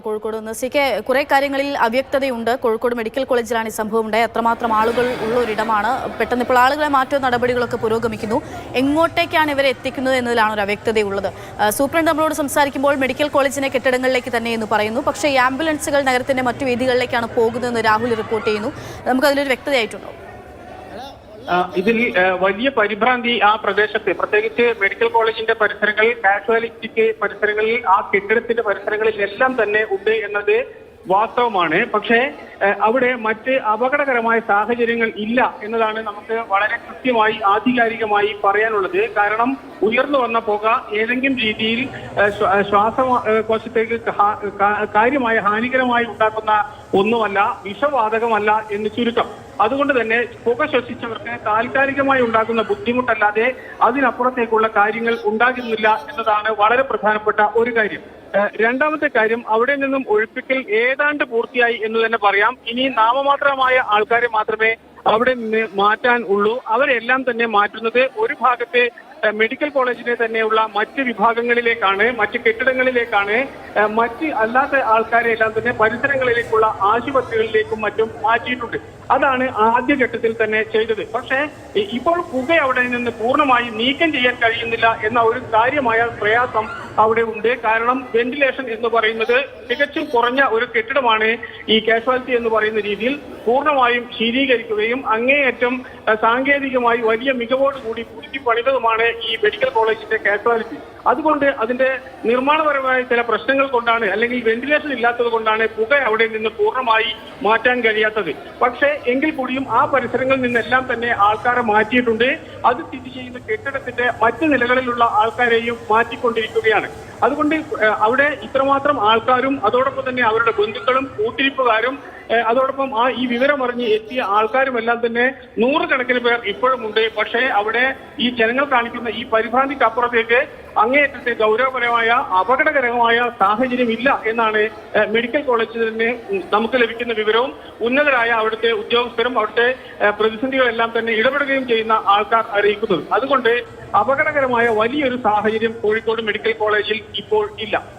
കോഴിക്കോട് നിന്ന് സിക്ക് കുറെ കാര്യങ്ങളിൽ അവ്യക്തതയുണ്ട്. കോഴിക്കോട് മെഡിക്കൽ കോളേജിലാണ് ഈ സംഭവം ഉണ്ടായത്. അത്രമാത്രം ആളുകൾ ഉള്ള ഒരിടമാണ്. പെട്ടെന്ന് ഇപ്പോൾ ആളുകളെ മാറ്റുന്ന നടപടികളൊക്കെ പുരോഗമിക്കുന്നു. എങ്ങോട്ടേക്കാണ് ഇവരെ എത്തിക്കുന്നത് എന്നതിലാണ് ഒരു അവ്യക്തതയുള്ളത്. സൂപ്രണ്ട് നമ്മളോട് സംസാരിക്കുമ്പോൾ മെഡിക്കൽ കോളേജിനെ കെട്ടിടങ്ങളിലേക്ക് തന്നെ എന്ന് പറയുന്നു. പക്ഷേ ഈ ആംബുലൻസുകൾ നഗരത്തിന്റെ മറ്റു വേദികളിലേക്കാണ് പോകുന്നതെന്ന് രാഹുൽ റിപ്പോർട്ട് ചെയ്യുന്നു. നമുക്കതിലൊരു വ്യക്തതയായിട്ടുണ്ടോ? ഇതിൽ വലിയ പരിഭ്രാന്തി ആ പ്രദേശത്ത്, പ്രത്യേകിച്ച് മെഡിക്കൽ കോളേജിന്റെ പരിസരങ്ങൾ, കാഷ്വാലിറ്റിക്ക് പരിസരങ്ങളിൽ, ആ കെട്ടിടത്തിന്റെ പരിസരങ്ങളിൽ എല്ലാം തന്നെ ഉണ്ട് എന്നത് വാസ്തവമാണ്. പക്ഷേ അവിടെ മറ്റ് അപകടകരമായ സാഹചര്യങ്ങൾ ഇല്ല എന്നതാണ് നമുക്ക് വളരെ കൃത്യമായി ആധികാരികമായി പറയാനുള്ളത്. കാരണം ഉയർന്നു വന്ന പുക ഏതെങ്കിലും രീതിയിൽ ശ്വാസകോശത്തേക്ക് കാര്യമായ ഹാനികരമായി ഉണ്ടാക്കുന്ന ഒന്നുമല്ല, വിഷവാതകമല്ല എന്ന് ചുരുക്കം. അതുകൊണ്ട് തന്നെ പുക ശ്വസിച്ചവർക്ക് താൽക്കാലികമായി ഉണ്ടാകുന്ന ബുദ്ധിമുട്ടല്ലാതെ അതിനപ്പുറത്തേക്കുള്ള കാര്യങ്ങൾ ഉണ്ടാകുന്നില്ല എന്നതാണ് വളരെ പ്രധാനപ്പെട്ട ഒരു കാര്യം. രണ്ടാമത്തെ കാര്യം, അവിടെ നിന്നും ഒഴിപ്പിക്കൽ ഏതാണ്ട് പൂർത്തിയായി എന്ന് തന്നെ പറയാം. ഇനി നാമമാത്രമായ ആൾക്കാരെ മാത്രമേ അവിടെ നിന്ന് മാറ്റാൻ ഉള്ളൂ. അവരെല്ലാം തന്നെ മാറ്റുന്നത് ഒരു ഭാഗത്തെ മെഡിക്കൽ കോളേജിനെ തന്നെയുള്ള മറ്റ് വിഭാഗങ്ങളിലേക്കാണ്, മറ്റ് കെട്ടിടങ്ങളിലേക്കാണ്. മറ്റ് അല്ലാത്ത ആൾക്കാരെ എല്ലാം തന്നെ പരിസരങ്ങളിലേക്കുള്ള ആശുപത്രികളിലേക്കും മറ്റും മാറ്റിയിട്ടുണ്ട്. അതാണ് ആദ്യഘട്ടത്തിൽ തന്നെ ചെയ്തത്. പക്ഷേ ഇപ്പോൾ പുക അവിടെ നിന്ന് പൂർണ്ണമായി നീക്കം ചെയ്യാൻ കഴിയുന്നില്ല എന്ന ഒരു കാര്യമായ പ്രയാസം അവിടെ ഉണ്ട്. കാരണം വെന്റിലേഷൻ എന്ന് പറയുന്നത് തികച്ചും കുറഞ്ഞ ഒരു കെട്ടിടമാണ്. ഈ കാഷ്വാലിറ്റി എന്ന് പറയുന്ന രീതിയിൽ പൂർണ്ണമായും ശീതീകരിക്കുകയും അങ്ങേയറ്റം സാങ്കേതികമായി വലിയ മികവോടുകൂടി പുതുക്കി പണിതതുമാണ് ഈ മെഡിക്കൽ കോളേജിന്റെ കാഷ്വാലിറ്റി. അതുകൊണ്ട് അതിന്റെ നിർമ്മാണപരമായ ചില പ്രശ്നങ്ങൾ കൊണ്ടാണ്, അല്ലെങ്കിൽ വെന്റിലേഷൻ ഇല്ലാത്തത് കൊണ്ടാണ് പുക അവിടെ നിന്ന് പൂർണ്ണമായി മാറ്റാൻ കഴിയാത്തത്. പക്ഷേ എങ്കിൽ കൂടിയും ആ പരിസരങ്ങളിൽ നിന്നെല്ലാം തന്നെ ആൾക്കാരെ മാറ്റിയിട്ടുണ്ട്. അത് സ്ഥിതി ചെയ്യുന്ന കെട്ടിടത്തിന്റെ മറ്റ് നിലകളിലുള്ള ആൾക്കാരെയും മാറ്റിക്കൊണ്ടിരിക്കുകയാണ്. അതുകൊണ്ട് അവിടെ ഇത്രമാത്രം ആൾക്കാരും അതോടൊപ്പം തന്നെ അവരുടെ ബന്ധുക്കളും കൂട്ടിരിപ്പുകാരും അതോടൊപ്പം ഈ വിവരമറിഞ്ഞ് എത്തിയ ആൾക്കാരും എല്ലാം തന്നെ നൂറുകണക്കിന് പേർ ഇപ്പോഴും ഉണ്ട്. പക്ഷേ അവിടെ ഈ ജനങ്ങൾ കാണിക്കുന്ന ഈ പരിഭ്രാന്തിക്ക് അപ്പുറത്തേക്ക് അങ്ങേയറ്റത്തെ ഗൗരവപരമായ അപകടകരമായ സാഹചര്യം ഇല്ല എന്നാണ് മെഡിക്കൽ കോളേജിൽ നിന്ന് നമുക്ക് ലഭിക്കുന്ന വിവരവും ഉന്നതരായ അവിടുത്തെ ഉദ്യോഗസ്ഥരും അവിടുത്തെ പ്രതിസന്ധികളെല്ലാം തന്നെ ഇടപെടുകയും ചെയ്യുന്ന ആൾക്കാർ അറിയിക്കുന്നത്. അതുകൊണ്ട് അപകടകരമായ വലിയൊരു സാഹചര്യം കോഴിക്കോട് മെഡിക്കൽ കോളേജിൽ ഇപ്പോൾ ഇല്ല.